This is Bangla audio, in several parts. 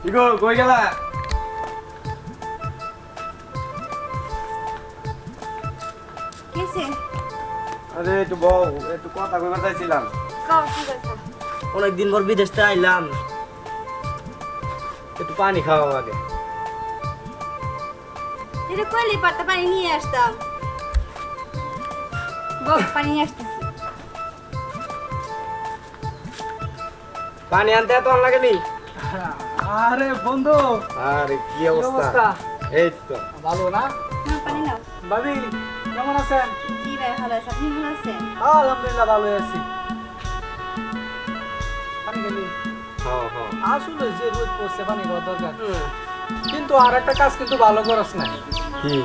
ইগো কই গেলা? কেসে আরে একটু বউ, একটু কথা কইবার চাইছিলাম। কও কি কথা? অনেকদিন পর বিদেশ থেকে আইলাম, একটু পানি খাওয়া আগে। এটা কইলে পাতা পানি নিয়ে আসতাম। বল পানি নিয়ে আসতেছি। পানি আনতে এত লাগেনি? আরে বন্ধু, আরে কি কি অবস্থা? অবস্থা? এই তো ভালো না? না পানি নাও। ভাবি কেমন আছেন? জি ভাই ভালো আছে, আপনি ভালো আছেন? আলহামদুলিল্লাহ ভালো আছি। পানি গেলি? হ্যাঁ হ্যাঁ। আসলে যে রোদ পড়ছে পানি খাওয়া দরকার। কিন্তু আর একটা কাজ কিন্তু ভালো করস না। কি?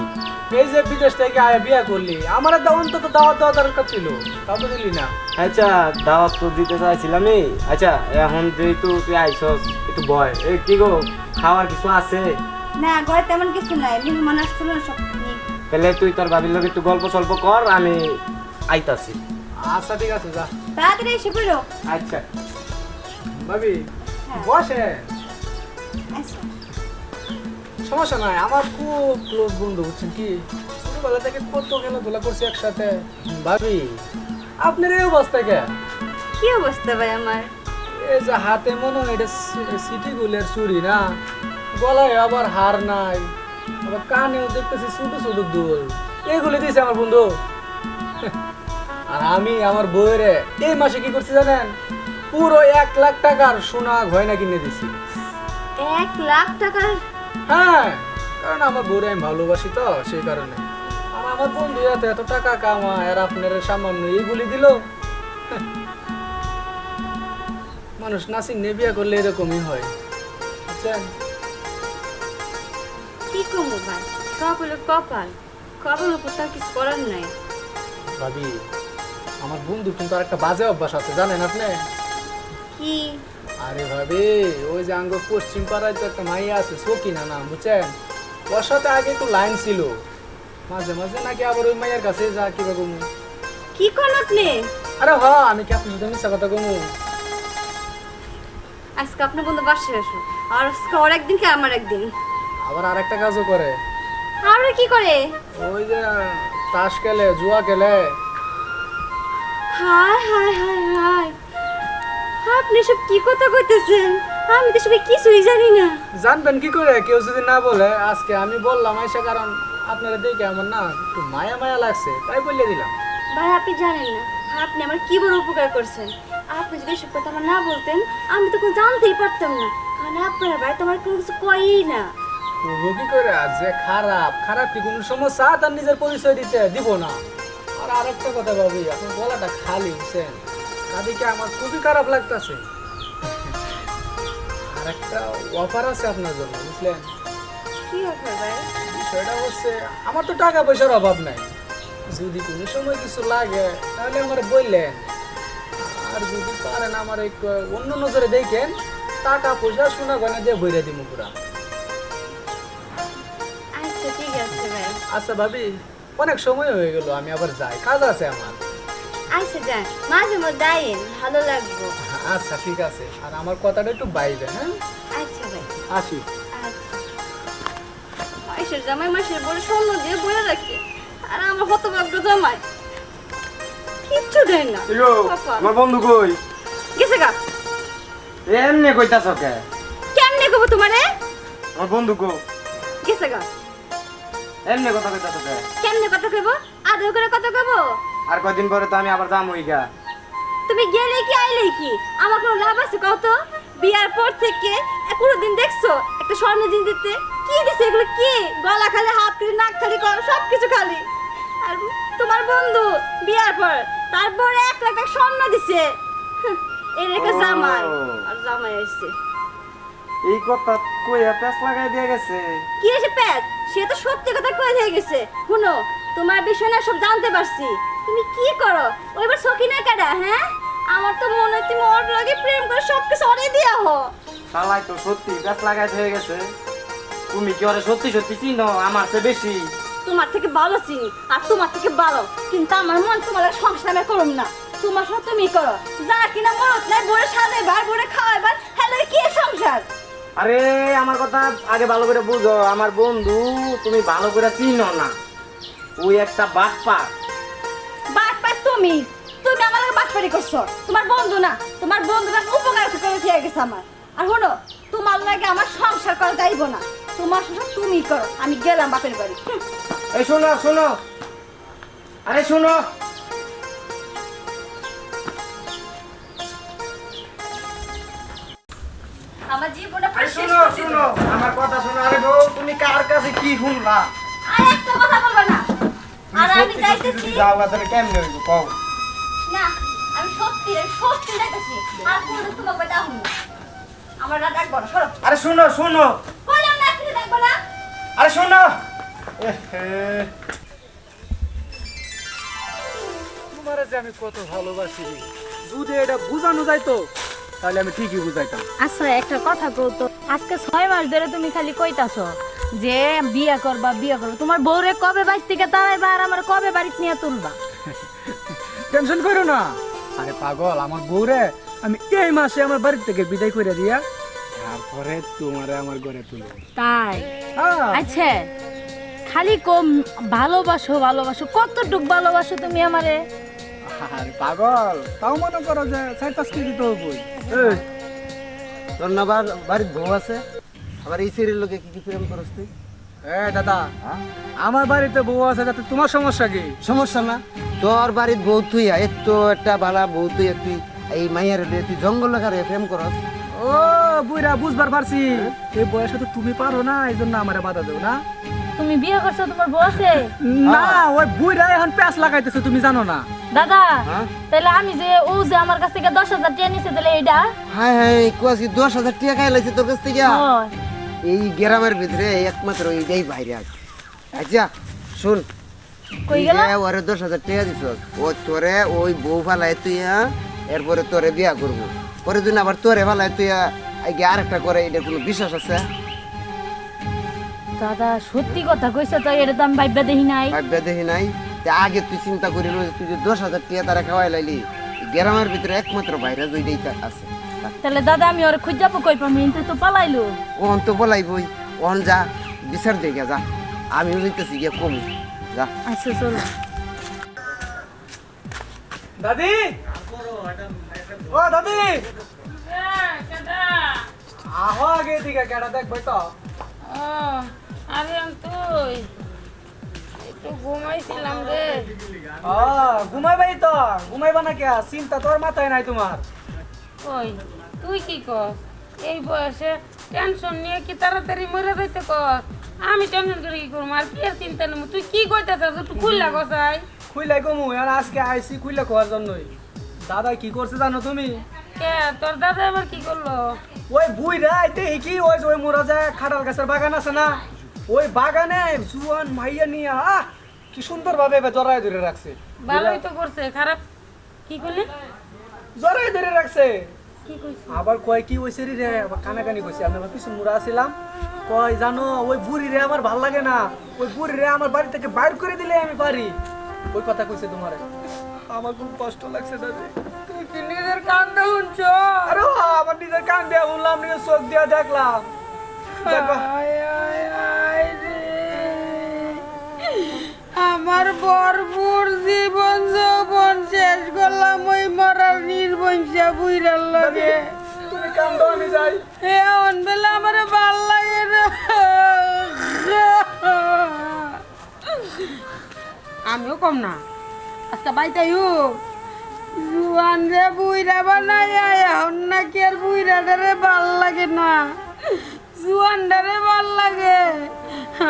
এই যে বিদেশ থেকে আয়া বিয়া করলি, আমার অন্তত দাওয়াত দেওয়া দরকার ছিল, তাও তো দিলি না। আচ্ছা দাওয়াত তো দিতে চাইছিলামই। আচ্ছা এখন যেহেতু তুই আইসস একটু বয়। এই কি গো, খাওয়ার কিছু আছে? না ঘরে তেমন কিছু নাই, মেহমান আসছিল না সব নিয়ে। তাহলে তুই তোর ভাবির লোক একটু গল্প সল্প কর, আমি আইতাছি। আচ্ছা ঠিক আছে, যা। তাড়াতাড়ি এসে পড়ো। আচ্ছা ভাবি হ্যাঁ। বসে, আচ্ছা সমস্যা নাই। আমার খুব ক্লোজ বন্ধু, বুঝছেন কি, ছোটবেলা থেকে কত খেলাধুলা করছি একসাথে। ভাবি আপনার এই অবস্থা কে? কি অবস্থা ভাই আমার? এই যে হাতে মনে হয় এটা সিটি গুলের চুরি না, গলায় আবার হার নাই, আবার কানেও দেখতেছি ছোট ছোট দুল, এইগুলি দিয়েছে আমার বন্ধু। আর আমি আমার বউয়ের এই মাসে কি করছি জানেন? পুরো 1 লাখ টাকার সোনা গয়না কিনে দিছি। 1 লাখ টাকার? হ্যাঁ, কারণ আমার বউরে আমি ভালোবাসি তো, সেই কারণে। আর আমার বন্ধু এত এত টাকা কামায়, আর আপনার সামান্য এইগুলি দিল। মানুষ নাসি নেবিয়া করলে এরকমই হয়, বুঝছেন? কি করবো ভাই, সব হলো কপাল, কপাল উপর তার কিছু করার নাই। ভাবি আমার বন্ধু কিন্তু আর একটা বাজে অভ্যাস আছে, জানেন আপনি? কি? আরে ভাবি, ওই যে আঙ্গ পশ্চিম পাড়ায় তো একটা মাইয়া আছে, সকিনা নাম, বুঝছেন? ওর সাথে আগে একটু লাইন ছিল, মাঝে মাঝে নাকি আবার ওই মাইয়ার কাছে যা কিবা কমু। কি করেন আপনি? আরে হ, আমি কি আপনার সাথে মিথ্যা কথা কমু? আজকে আপনার বন্ধু বাসায় আসুন, আর আজকে ওর একদিন কি আমার একদিন। আবার আর একটা কাজও করে, আর কি করে? ওই যে তাস খেলে, জুয়া খেলে। হায় হায় হায় হায়, আপনি সব কি কথা কইতেছেন? আমি তো সবাই কিছুই জানি না। জানবেন কি করে কেউ যদি না বলে? আজকে আমি বললাম আইসা, কারণ আপনারা দেখে আমার না একটু মায়া মায়া লাগছে, তাই বলে দিলাম। ভাই আপনি জানেন না আপনি আমার কি বড় উপকার করছেন। আপনি যদি এসব কথা আমার না বলতেন আমি তো কোনো জানতেই পারতাম না, কারণ আপনার ভাই তো আমার কোনো কিছু কয়ই না। ও কি করে? আজ যে খারাপ খারাপ কি কোনো সমস্যা তার নিজের পরিচয় দিতে দিব না। আর আরেকটা কথা ভাবি, আপনার গলাটা খালি, বুঝছেন? তাদেরকে আমার খুবই খারাপ লাগতেছে। আর একটা অফার আছে আপনার জন্য, বুঝলেন? কি অফার ভাই? বিষয়টা হচ্ছে, আমার তো টাকা পয়সার অভাব নাই, যদি কোনো সময় কিছু লাগে তাহলে আমার বললেন। আর যদি পারেন আমার একটু অন্য নজরে দেখেন, টাকা পয়সা সোনা গয়না দিয়ে ভরে দিব পুরা। আচ্ছা ঠিক আছে ভাই। আচ্ছা ভাবি, অনেক সময় হয়ে গেল, আমি আবার যাই, কাজ আছে আমার। আচ্ছা যান, মাঝে মধ্যে আইন, ভালো লাগবো। আচ্ছা ঠিক আছে, আর আমার কথাটা একটু বাইবে, হ্যাঁ? আচ্ছা ভাই। আসি। আচ্ছা। মাসের জামাই মাসের বড় স্বর্ণ দিয়ে বলে রাখে, আর আমার হতভাগ্য জামাই কিচ্ছু দেয় না। ইগো, বাবা। আমার বন্ধু কই? গেছে গা। এমনি কইতাছ কে? কেমনে কব তোমারে? আমার বন্ধু কো? গেছে গা। এমনি কথা কইতাছ কে? কেমনে কথা কইব? আদর করে কথা কইব? আর কয়দিন পরে তো আমি আবার যামই গা। তুমি গেলে কি আইলে কি? আমার কোনো লাভ আছে কও তো? বিয়ার পর থেকে কোনোদিন দেখছো একটা স্বর্ণ জিনিস দিতে? কি দিছে এগুলো? কি গলা খালি, হাত খালি, নাক খালি, সব কিছু খালি। আর তোমার বন্ধু বিয়ার পর তারপর 1 লাখ টাকা স্বর্ণ দিছে। এই রেখে জামাই, আর জামাই আসছে। এই কথা কইয়া পেছ লাগাই দিয়া গেছে। কি এসে প্যাচ? সে তো সত্যি কথা কয়ে দিয়ে গেছে। শুনো, তোমার বিষয় না সব জানতে পারছি। তুমি কি করো? ওইবার সখিনা কাটা, হ্যাঁ? আমার তো মনে হয় তুমি ওর লগে প্রেম করে সব কিছু অরে দিয়া হো। শালাই তো সত্যি পেছ লাগাই হয়ে গেছে। তুমি কি ওরে সত্যি সত্যি চিনো আমার চেয়ে বেশি? তোমার থেকে ভালো চিনি, আর তোমার থেকে ভালো, কিন্তু আমার মন তোমার লাগে সংসার আমি করুম না। তোমার সাথে তুমি করো যা কিনা মরত নাই, বড়ে সাজাইবার, বড়ে খাওয়াইবার, হ্যালো কি সংসার? আরে আমার কথা আগে ভালো করে বুঝো, আমার বন্ধু তুমি ভালো করে চিনো না, ওই একটা বাটপার। বাটপার তুমি তুমি আমার লাগে বাটপারি করছো। তোমার বন্ধু না, তোমার বন্ধুরা উপকার করে দিয়ে গেছে আমার। আর শোনো, তোমার লাগে আমার সংসার করা যাইব না, তোমার সংসার তুমি করো, আমি গেলাম বাপের বাড়ি। এই শোনো শোনো, আরে শোনো, আমার জীবনটা আরে শোনো শোনো, আমার কথা শোনো। আরে বউ, তুমি কার কাছে কি শুনলা? আর একটা কথা বলবা না। আর আমি যাইতেছি যাও না, তাহলে কেমনে হইব কও? না, আমি সত্যি যাইতেছি। আর কোনো তোমাকে ডাকুন না, আমার রাত ডাকবো না, সরো। আরে শোনো শোনো, বললাম না এখনই ডাকবো না। আরে শোনো। তোমার যে আমি কত ভালোবাসি, যদি এটা বুঝানো যাইতো তাহলে আমি ঠিকই বুঝাইতাম। আচ্ছা একটা কথা কও তো, আজকে 6 মাস ধরে তুমি খালি কইতাছো যে বিয়া করবা বিয়া করবা, তোমার বউরে কবে বাড়ি থেকে তাড়াইবা আর আমার কবে বাড়িতে নিয়ে তুলবা? টেনশন করো না। আরে পাগল, আমার বউরে আমি এই মাসে আমার বাড়ি থেকে বিদায় করে দিয়া তারপরে তোমারে আমার ঘরে তুলব। তাই? হ্যাঁ। আচ্ছা খালি কম ভালোবাসো ভালোবাসো, কতটুক ভালোবাসো তুমি আমারে? আরে পাগল, তাও মনে করো যে 4-5 কেজি তো হবই। এই, তোর না বাড়ির বউ আছে, আবার এই সিরিয়াল লোকে কি কি প্রেম করস তুই? দাদা, আমার বাড়িতে বউ আছে, যাতে তোমার সমস্যা কি? সমস্যা না, তোর বাড়ির বউ তুই এত একটা বালা বউ তুই তুই এই মাইয়ার তুই জঙ্গল লাগার প্রেম করস। ও বুইরা, বুঝবার পারছি, এই বয়সে তো তুমি পারো না, এই জন্য আমার বাধা দেও না। তুমি বিয়ে করছো, তোমার বউ আছে? না, ওই বুইরা এখন প্যাঁচ লাগাইতেছে, তুমি জানো না? দাদা হ্যাঁ? তাহলে আমি যে ও যে আমার কাছ থেকে 10,000 টাকা নিছে, তাহলে এইটা হাই হাই কুয়াশি 10,000 টাকা খাই লাইছে তোর কাছ থেকে। হয়? এই গ্রামের ভিতরে একমাত্র এইটাই বাইরে আছে। আচ্ছা শুন, কই তুই গেল? যে ওরে 10,000 টাকা দিছ, ও তোরে ওই বউ ফালাই তুই এরপরে তোরে বিয়া করবো, পরে তুই আবার তোরে ফালাই তুই আগে আরেকটা করে, এটা কোনো বিশ্বাস আছে? দাদা সত্যি কথা কইছে তো, এটা তো আমি ভাইবা দেখি নাই। ভাববে দেখি নাই, তা আগে তুই চিন্তা করি তুই যে 10,000 টাকা তারা খাওয়াই লাইলি, এই গ্রামের ভিতরে একমাত্র বাইরে দুইটাই আছে। তাহলে দাদা আমি ওরে খুঁজ যাবো কই পামি, কিন্তু তো পালাইলো। ওহন তো বলাইবই, ওহন যা বিচার দেখে যা, আমিও যাইতেছি গিয়ে কমি যা। আচ্ছা চলো। দাদি, ও দাদি, আহো আগে দিকে কেডা দেখবই তো। আরে তুই একটু ঘুমাইছিলাম রে। ঘুমাইবাই তো, ঘুমাইবা না কে? চিন্তা তোর মাথায় নাই তোমার? ওই তুই কি কর এই বয়সে টেনশন নিয়ে কি তাড়াতাড়ি মরে যাইতে কর? আমি টেনশন করে কি করবো? আর কি আর চিন্তা নেব? তুই কি করতেছ? তুই খুললা গসাই খুইলাই কমু, আর আজকে আইসি খুইলা খাওয়ার জন্যই। দাদা কি করছে জানো তুমি? কে তোর দাদা আবার কি করলো? ওই বুইরা দেখি কি, ওই যে ওই মোরা যায় খাটাল গাছের বাগান আছে না, ওই বাগানে জুয়ান মাইয়া নিয়ে কি সুন্দর ভাবে জড়াই ধরে রাখছে। ভালোই তো করছে, খারাপ কি করলি? জড়াই ধরে রাখছে। কি কইছিস? আবার কয় কি ওই সেরি রে, আবার কানাকানি কইছে। আমি আবার কিছু মুড়া ছিলাম, কয় জানো ওই বুড়ি রে আমার ভাল লাগে না, ওই বুড়ি রে আমার বাড়ি থেকে বাইর করে দিলে আমি পারি, ওই কথা কইছে তোমারে। আমার খুব কষ্ট লাগছে দাদি। তুই কি নিজের কান্দা শুনছ? আরে আমার নিজের কান দিয়া শুনলাম, নিজের চোখ দিয়া দেখলাম। দেখো, আয় আয় আয় রে, আমার বরপুর জীবন যৌবন শেষ করলাম ওই মরার নির্বংশা বুইরার লাগে। তুমি কান্দো, আমি যাই। এমন বেলা আমার ভাল লাগে না। আমিও কম না, আজকে বাইতাই হোক জুয়ান রে বুইরা বানাই এখন নাকি আর বুইরাটারে ভাল লাগে না, জুয়ানটারে ভাল লাগে।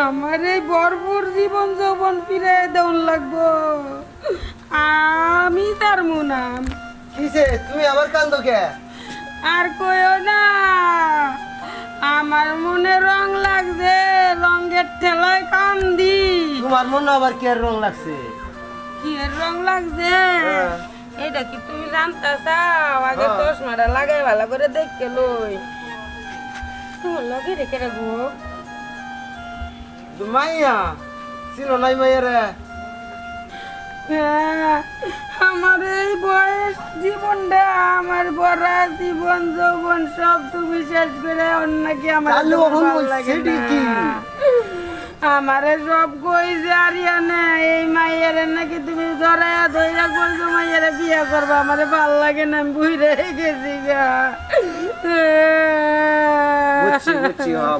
আমার এই ভরপুর জীবন যৌবন ফিরে দেওয়ান লাগবো, আমি তার মুনাম। কিসে তুমি আবার কান্দো কে? আর কইও না, আমার মনে রং লাগছে, রঙের ঠেলায় কান্দি। তোমার মনে আবার কি রং লাগছে? কি এর রং লাগছে? এটা কি তুমি জানতে চাও? আগে চশমাটা লাগাই ভালো করে দেখতে লই। তোমার লগে রেখে রাখবো। মাইয়া চিনো নাই মাইয়া রে? হ্যাঁ, আমার এই বয়স জীবনটা আমার বড় জীবন যৌবন সব তুমি শেষ করে অন্যকে আমার তাহলে তোমার ওহন ভাল ওই লাগে সেটি না। কি? আমারে সব কইছে আরিয়ানা এই মাইয়ের নাকি তুমি ধরায়া ধইরা কইছো মাইয়ের বিয়ে করবা আমারে ভাল লাগে না আমি বুইরে গেছি গা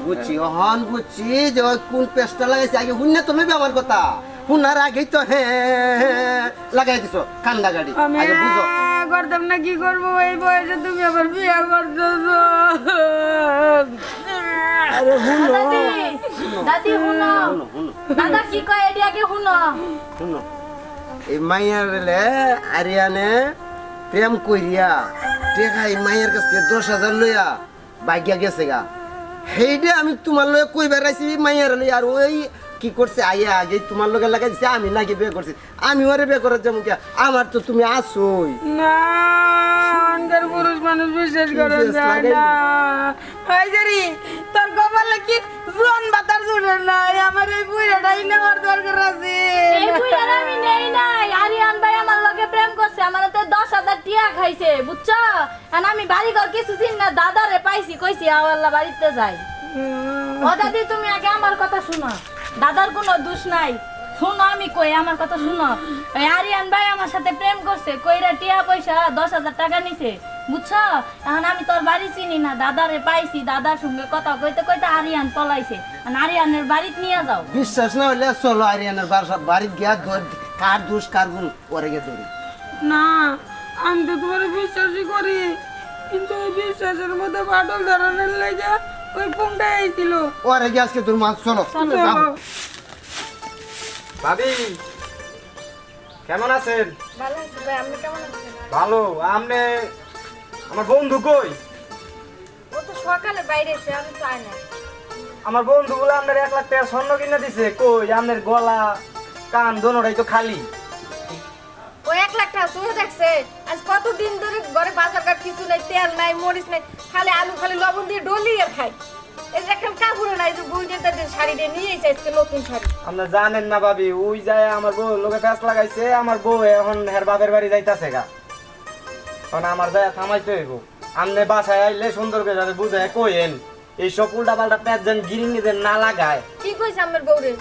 বুঝছি হন বুঝছি যে ওই কোন পেস্টটা লাগাইছে আগে শুনে তো নেবে আমার কথা শুনার আগেই তো হ্যাঁ লাগাই দিছো কান্দা গাড়ি আমি আগে বুঝো করতাম না কি করবো এই বয়সে তুমি আবার বিয়ে করতেছো আরে শুনো দাদি দাদি শুনো শুনো শুনো দাদা কি কয় এটি আগে শুনো শুনো এই মাইয়ার আরিয়ানে প্রেম কইরিয়া টেকা এই মাইয়ার কাছ থেকে 10,000 লইয়া বাইকিয়া গেছে গা সেইটা আমি তোমার লগে কই বেড়াইছি মাইয়ার লই আর ওই কি করছে আইয়া আগে তোমার লগে লাগাই দিছে আমি নাকি বিয়ে করছি আমি ওরে বিয়ে করার যেমন কি আমার তো তুমি আসোই না অন্ধের পুরুষ মানুষ বিশ্বাস করে বিশ্বাস যায় লাগাই না এই জারি তোর কপালে কি জোন বাতার জুড়ে নাই আমার এই বুড়াটাই নেওয়ার দরকার আছে এই বুইড়ার আমি নেই নাই আরিয়ান ভাই আমার লগে প্রেম করছে আমার তো 10,000 টিয়া খাইছে বুঝছো আর আমি বাড়ি ঘর কিছু চিন না দাদারে পাইছি কইছি আওয়াল্লা বাড়িতে যাই ও দাদি তুমি আগে আমার কথা শুনো দাদার কোনো দোষ নাই শুনো আমি কই আমার কথা শুনো এই আরিয়ান ভাই আমার সাথে প্রেম করছে কইরা টিয়া পয়সা 10,000 টাকা নিছে বুঝছো এখন আমি তোর বাড়ি চিনি না দাদারে পাইছি দাদার সঙ্গে কথা কইতে কইতে আরিয়ান পলাইছে আর আরিয়ানের বাড়িতে নিয়ে যাও বিশ্বাস না হলে চলো আরিয়ানের বাড়ি গিয়া কার দোষ কার গুণ পরে গিয়ে ধরি না আমি তো তোমার বিশ্বাসই করি কিন্তু ওই বিশ্বাসের মধ্যে বাটল ধরনের লেগে ওই ফোনটা আইছিল পরে গিয়ে আজকে তোর মা চলো যাও। ভাবি কেমন আছেন? ভালো আছি ভাই, আপনি কেমন আছেন? ভালো। আমনে আমার বন্ধু কই? ও তো সকালে বাইরে এসে আমি চাই না। আমার বন্ধুগুলো আপনার 1 লাখ টাকা স্বর্ণ কিনে দিছে কই? আপনার গলা কান দোনোটাই তো খালি। ও 1 লাখ টাকা চুয়ে দেখছে আজ কতদিন ধরে ঘরে বাজার ঘাট কিছু নাই, তেল নাই, মরিচ নাই, খালি আলু খালি লবণ দিয়ে ডলি আর খাই। এই যে এখন কাপড় নাই, যে বই দিয়ে তাদের শাড়ি দিয়ে নিয়ে এসে আজকে নতুন শাড়ি। আপনার জানেন না ভাবি, ওই যায় আমার বউ লোকে ফ্যাস লাগাইছে, আমার বউ এখন হের বাপের বাড়ি যাইতাছে গা। কারণ আমার যায় থামাইতে হইব। আমনে বাসায় আইলে সুন্দর করে যাতে বুঝায় কইেন এইসব উল্টা পাল্টা প্যাঁচ যেন গিরিঙ্গিদের না লাগায়। কি কইছে আমার বউরে?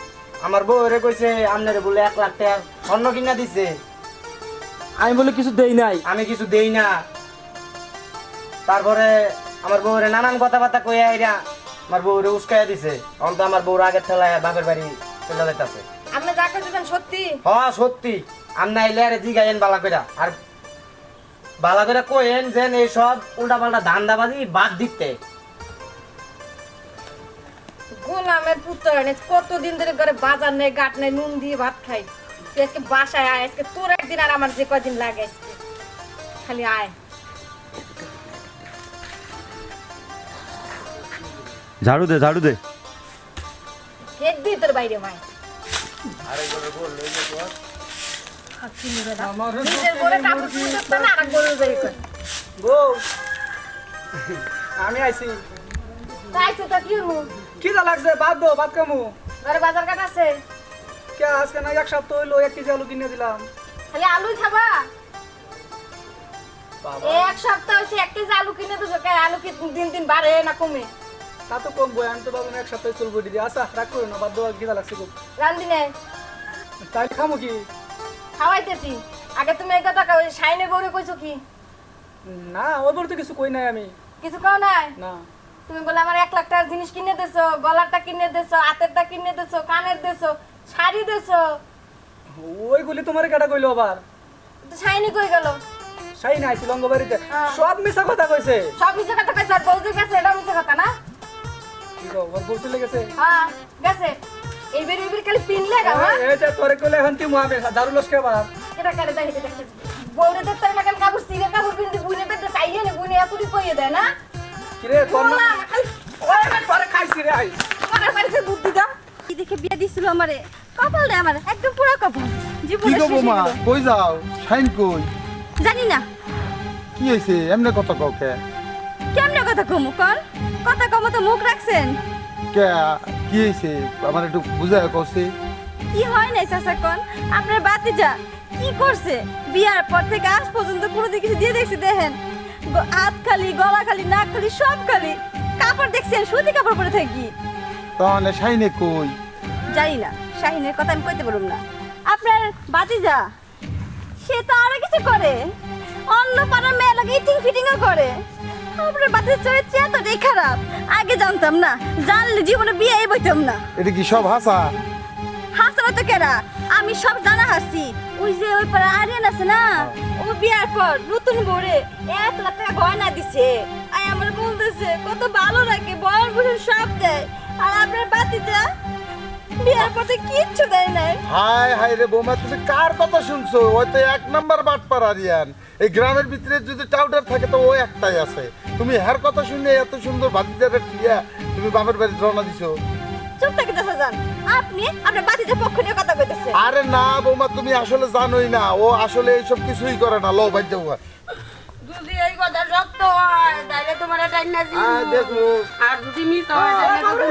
আমার বউ রে কইছে আপনারে বলে 1 লাখ টাকা স্বর্ণ কিনা দিছে। আমি বলে কিছু দেই নাই। আমি কিছু দেই না। তারপরে আমার বউরে নানান কথাবার্তা কইয়া আইরা আমার বউরে উস্কাইয়া দিছে। এখন তো আমার বউর আগের ঠেলায় বাপের বাড়ি চলে যাইতাছে। আপনি যাকে দিবেন সত্যি? হ্যাঁ সত্যি। আমনা আইলে আরে জিগাইন বালা কইরা, আর বালা কইরা কইেন যেন এই সব উল্টা পাল্টা ধান্দাবাজি বাদ দিতে। গোলামের পুত্র এনে কতদিন ধরে ঘরে বাজার নেই, গাট নেই, নুন দিয়ে ভাত খাই। তুই আজকে বাসায় আয়, আজকে তোর একদিন আর আমার যে কদিন লাগে আজকে খালি আয়। ঝাড়ু দে ঝাড়ু দে। কেক দিয়ে তোর বাইরে মায় নিজের বলে কাপড় চুপড় করতে না, আর এক বলে যাই কর। বউ আমি আইছি। তাই তো তা কি হবো? খিদা লাগছে, ভাত দো, ভাত খামু। ঘরে বাজার ঘাট আছে? কে আজকে না 1 সপ্তাহ হইলো 1 কেজি আলু কিনে দিলাম। খালি আলুই খাবা? এই 1 সপ্তাহ হয়েছে 1 কেজি আলু কিনে দিছো, কে আলু কি দিন দিন বাড়ে না কমে? তা তো কম বই, আমি তো বাবু 1 সপ্তাহে চলবো দিদি। আচ্ছা রাখ করো না, বাদ দো, খিদা লাগছে খুব। রান্ধি নে, তাই খামু কি? খাওয়াইতেছি। আগে তুমি এই কথা কও, শাইনে গৌরে কইছো কি? না ওর তো কিছু কই নাই আমি। কিছু কও নাই? না তুমি বলে আমার 1 লাখ টাকার জিনিস কিনে দিছো, গলারটা কিনে দিছো, হাতেরটা কিনে দিছো, কানের দিছো, শাড়ি দিছো। ওইগুলি তোমার কেটা কইলো আবার? তো শাইনি কই গেল? সাই নাই শ্রীলঙ্গ বাড়িতে হ্যাঁ। সব মিছা কথা কইছে। সব মিছে কথা কইছে, আর বউজি গেছে, এটা মিছে কথা না? কি গো ওর বউ চলে গেছে? হ্যাঁ গেছে। এইবার এইবার খালি পিনলে গা, হ্যাঁ? এই যে তোরে কইলে এখন তুই মুহাবে ঝাড়ু লস কে বার। এটা কারে দেয়, এটা দেখতে বউরে দেখতে না, কেন কাপড় সিরে কাপড় পিনতে বুনে পেতে চাইয়ে না, বুনে এতটি কইয়ে দেয় না? কি রে তোর না বললাম, খালি ওরে তোরে খাইছি রে আই। আমার বাড়িতে দুধ দিতা। কি দেখে বিয়ে দিছিল আমারে? কপাল রে আমার, একদম পুরো কপাল। জীবন কি গো বৌমা কই যাও শাইন কই জানি না কি হয়েছে এমনি কত কাউকে কেমনে কথা কমু কোন? কথা কমু তো মুখ রাখছেন। কে কি হয়েছে আমার একটু বুঝায় কইছে কি হয় নাই চাচা কোন? আপনার বাতি যা কি করছে বিয়ার পর থেকে আজ পর্যন্ত কোনোদিন কিছু দিয়ে দেখছি দেখেন হাত খালি গলা খালি নাক খালি সব খালি কাপড় দেখছেন সুতি কাপড় পরে থাকি তাহলে শাইনে কই? জানি না শাহিনের কথা আমি কইতে পারুম না আপনার বাতিজা সে তো আরো কিছু করে অন্য পাড়ার মেয়ে লাগে ইটিং ফিটিংও করে আপনার বাতিজার চরিত্র এতটাই খারাপ আগে জানতাম না জানলে জীবনে বিয়ে বইতাম না এটা কি সব হাসা? হাসনা তো কেরা আমি সব জানা হাসি ওই যে ওই পাড়া আরিয়ান আছে না ও বিয়ার পর নতুন বউরে 1 লাখ টাকা গয়না দিছে আর আমার বলতেছে কত ভালো রাখে বয়স বয়স সব দেয় আর আপনার বাতিজা বিয়ার পর তো কিচ্ছু দেয় না হাই হাই রে বৌমা, তুমি কার কথা শুনছো? ওই তো 1 নাম্বার বাটপার আরিয়ান। এই গ্রামের ভিতরে যদি টাউটার থাকে তো ও একটাই আছে। তুমি হার কথা শুনে এত সুন্দর ভাতিজারে টিয়া তুমি বাপের বাড়ি রওনা দিছো। চুপ থেকে দেখা যান আপনি আপনার বাতিজার পক্ষ নিয়ে কথা কইতেছেন আরে না বৌমা, তুমি আসলে জানোই না, ও আসলে এইসব কিছুই করে না। লো বাদ যাও। যদি এই কথা সত্য হয় তাহলে তোমার টাইনা দিব দেখো আর যদি মিস হয় তাহলে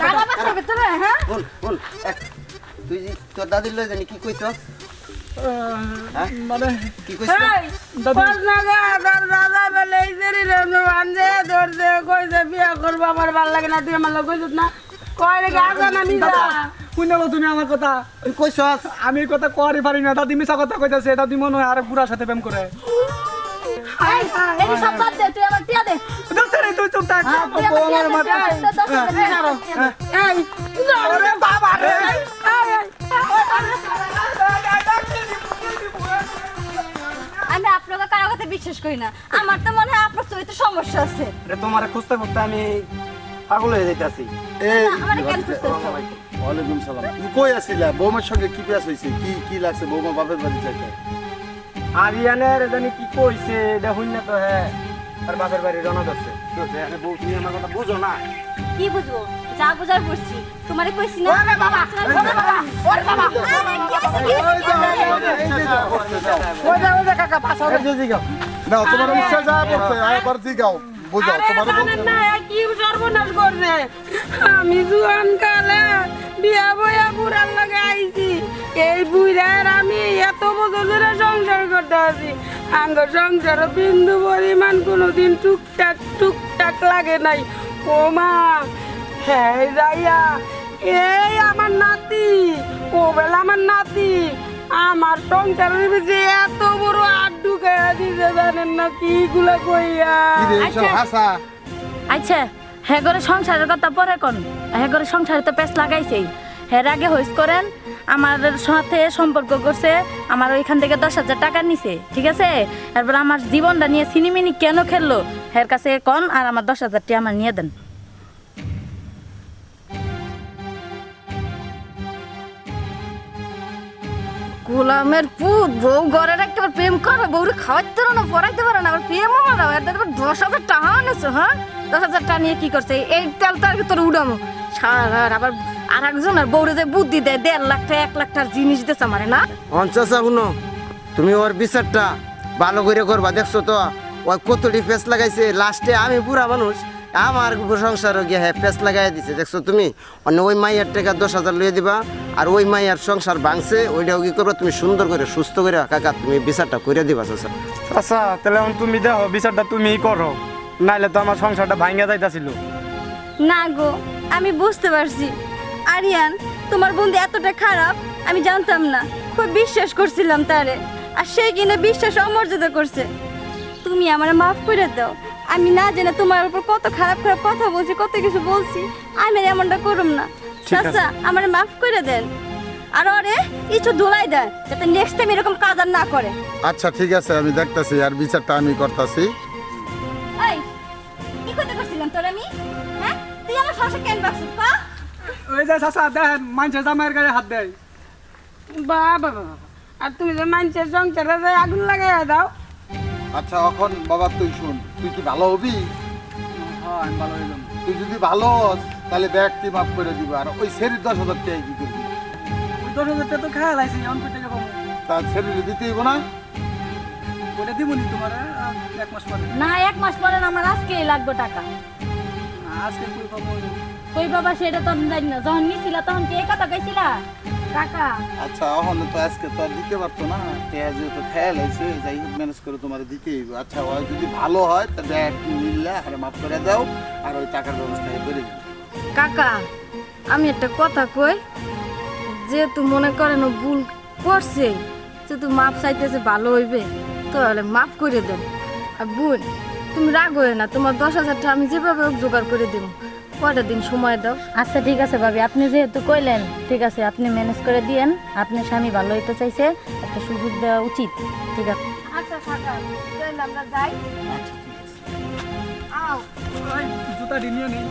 দাদা বাসা ভিতরে হ্যাঁ তুই তোর দাদির লয় জানি কি কইছ? মানে কি কইছ? দাদা বলে এই যে আনজে ধরছে কইছে বিয়া করবো আমার ভালো লাগে না তুই আমার লোক কইছ না কয় রে গাজা না মিজা শুনলো তুমি আমার কথা? তুই কইছস? আমি এই কথা করি পারি না, দাদি মিশা কথা কইতাছে, দাদি মনে হয় আরেক বুড়ার সাথে প্রেম করে। এই সব বাদ দে তুই আমার টিয়া দে দেখছে রে, তুই চুপ থাক। তুই আমার টিয়া দে, এই ওরে বাবা রে আমি আপনাকে কারো কথা বিশ্বাস করি না আমার তো মনে হয় আপনার চরিত্র সমস্যা আছে এটা তোমারে খুঁজতে খুঁজতে আমি পাগল হয়ে যাইতাছি। এই আমার কেন খুঁজতেছো ওয়ালাইকুম সালাম। তুমি কই আছিলা? বৌমার সঙ্গে কি পেশ হইছে? কি কি লাগছে বৌমা বাপের বাড়ি যাইতে? আরিয়ানের জানি কি কইছে এটা হইন না তো হ্যাঁ আর বাপের বাড়ি রওনা দিচ্ছে। কি হচ্ছে? আরে বউ তুমি আমার কথা বুঝো না? কি বুঝবো যা বুঝার বুঝছি তোমারে কইছি না ওরে বাবা ওরে বাবা ওরে ওরে কাকা পাছা না তোমার উৎসাহ যা পড়ছে আবার জিগাও বুঝাও আরে তোমার জানেন না কি সর্বনাশ করছে আমি জুয়ান কালে বিয়া বয়া বুড়ার লাগে আইছি এই বুড়ার আমি এত বছর ধরে সংসার করতে আছি আঙ্গ সংসার বিন্দু পরিমাণ কোনোদিন টুকটাক লাগে নাই ও মা হ্যাঁ যাইয়া এই আমার নাতি ও বেলা আমার নাতি আমার সংসারের ভিতরে এত বড় আড্ডু খেয়ে দিতে জানেন না কি গুলা কইয়া কি রে সব হাসা? আচ্ছা হ্যাঁ করে সংসারের কথা পরে কোন হ্যাঁ করে সংসারে তো পেস লাগাইছেই হ্যাঁ আগে হইস করেন আমার সাথে সম্পর্ক করছে আমার ওইখান থেকে 10,000 টাকা নিছে ঠিক আছে এরপর আমার জীবনটা নিয়ে সিনেমিনি কেন খেললো হের কাছে কোন আর আমার 10,000 টাকা আমার নিয়ে দেন গোলামের পুত বউ ঘরের একটা প্রেম করো বউরে খাওয়াইতে পারো না পড়াইতে পারো না আবার প্রেমও মারাও এর 10,000 টাকা আনেছো হ্যাঁ 10,000 টাকা নিয়ে কি করছে এই তেল তার তোর উড়ামো সারা আবার আর একজনের বউরে যে বুদ্ধি দেয় 1.5 লাখ টাকা 1 লাখ টাকার জিনিস দিচ্ছে আমারে না অঞ্চাচা শুনো, তুমি ওর বিচারটা ভালো করে করবা। দেখছো তো ওই কতটি পেস লাগাইছে, লাস্টে আমি বুড়া মানুষ আমার সংসারও গিয়ে হ্যাঁ পেস লাগাই দিছে। দেখছো তুমি অন্য ওই মাইয়ার টাকা 10,000 লইয়ে দিবা আর ওই মাইয়ার সংসার ভাঙছে ওইটাও কি করবা তুমি সুন্দর করে সুস্থ করে কাকা তুমি বিচারটা করে দিবা। চাচা আচ্ছা তাহলে এখন তুমি দেখো বিচারটা তুমিই করো, নাইলে তো আমার সংসারটা ভাঙা যাইতাছিল। না গো আমি বুঝতে পারছি আরিয়ান তোমার বন্ধু এতটা খারাপ আমি জানতাম না খুব বিশ্বাস করছিলাম তারে আর সেই কিনা বিশ্বাস অমর্যাদা করছে তুমি আমারে মাফ করে দাও আমি না জেনে তোমার উপর কত খারাপ খারাপ কথা বলছি কত কিছু বলছি আমি আর এমনটা করুম না চাচা আমারে মাফ করে দেন আর ওরে কিছু ধুলাই দেন যাতে নেক্সট টাইম এরকম কাজ আর না করে আচ্ছা ঠিক আছে, আমি দেখতাছি আর বিচারটা আমি করতাছি। এই কি করতে করছিলাম তোর আমি হ্যাঁ তুই আমার শাসক কেন বাকছিস পা ওই যে চাচা দেখেন মানুষের জামাইয়ের গায়ে হাত দেয়। বাবা আর তুমি যে মানুষের সংসারে যে আগুন লাগাইয়া দাও আচ্ছা এখন বাবা তুই শুন, তুই কি ভালো হবি? হ্যাঁ আমি ভালো হয়ে যাবো। তুই যদি ভালো হস তাহলে ব্যাগটি মাফ করে দিবা আর ওই শরীর 10,000 টাকা কি করবি? ওই 10,000 টাকা তো খেয়াল লাইছি অন করতে যাবো তার শরীরে দিতে হইব না? ওটা দিবনি তোমার 1 মাস পরে। না 1 মাস পরে না, আমার আজকেই লাগবে টাকা আজকে কই পাবো কই বাবা সেটা তো আমি জানি না, যখন নিছিলা তখন কি এই কথা কইছিলা? কাকা আচ্ছা ওখানে তো আজকে তো আর দিতে পারতো না, টেহা যেহেতু খেয়াল হয়েছে যাই হোক ম্যানেজ করে তোমার দিতে হইব। আচ্ছা ও যদি ভালো হয় তাহলে একটু নিলে আর মাফ করে দাও, আর ওই টাকার ব্যবস্থা করে দিও। কাকা আমি একটা কথা কই, যেহেতু মনে করেন ও ভুল করছে, যেহেতু মাপ চাইতেছে ভালো হইবে, তাহলে মাফ করে দেন। আর বোন তুমি রাগ হয়ে না, তোমার 10,000 টাকা আমি যেভাবে হোক জোগাড় করে দেবো, কয়টা দিন সময় দাও। আচ্ছা ঠিক আছে ভাবি, আপনি যেহেতু কইলেন ঠিক আছে, আপনি ম্যানেজ করে দিয়েন। আপনার স্বামী ভালো হইতে চাইছে, একটা সুযোগ দেওয়া উচিত। ঠিক আছে আচ্ছা কাকা তাহলে আমরা যাই। আচ্ছা ঠিক আছে। আও জুতা ডিনিও নেই।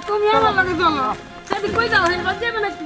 তুমি আমার লগে চলো, সেদিন কই যাও, হেন বাজে নাকি?